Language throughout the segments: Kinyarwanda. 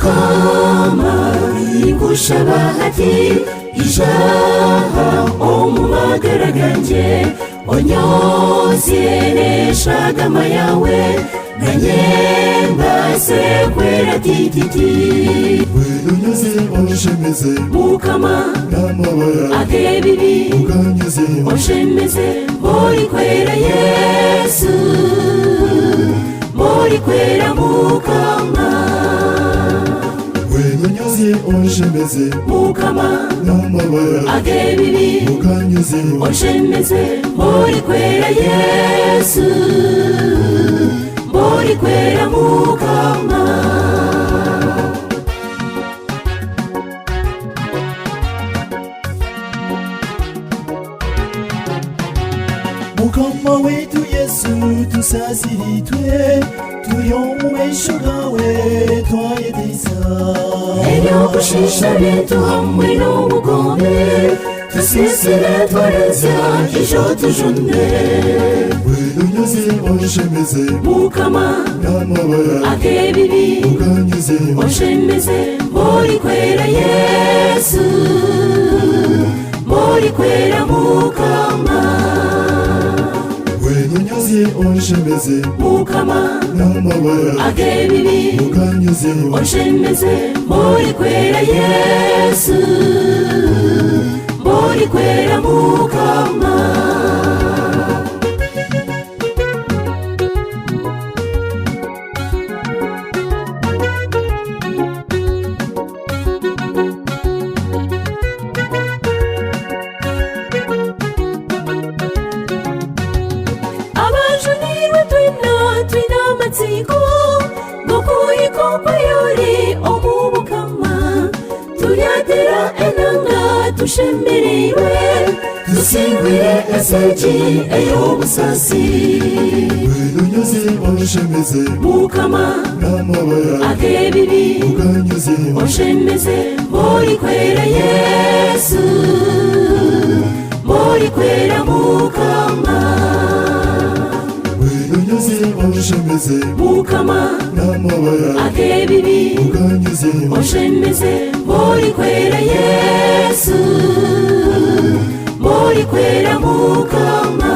mukama igushobahati ijaha omumagara ganjye onyozereshaga yawe nanyembase kwera tititi wenonyoze onshemeze mukama n'amabara agebibi uganyuze onshemeze muri kwera yesu muri kwera mukama wenonyoze onshemeze mukama n'amabara agebibi uganyuze onshemeze muri kwera yesu muri kwera mukama mukama wetu yesu tusaziritwe turiho mu maisho gawe twayetesa eyo gushisha bintu hamwe n'ubugome tusisire twarezya ijo tujune wenonyoze onshemeze mukama n'amabara agebibi uganyuze onshemeze muri kwera yesu muri kwera mukama wenonyoze onshemeze mukama n'amabara agebibi uganyuze onshemeze muri kwera yesu muri kwera mukama abajunirwe twina amatsiko ngo kuyikokwa yori omubukama turyatira enanga tushemerewe dusingwire eseji ey'obusasi wenonyoze onshemeze mukama n'amabara agebibi uganyuze onshemeze muri kwera yesu muri kwera mukama wenonyoze onshemeze mukama n'amabara agebibi uganyuze onshemeze muri kwera yesu muri kwera mukama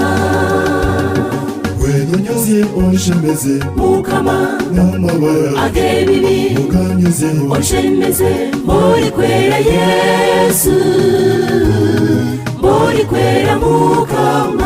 wenonyoze onshemeze mukama n'amabara agebibi uganyuze onshemeze muri kwera yesu muri kwera mukama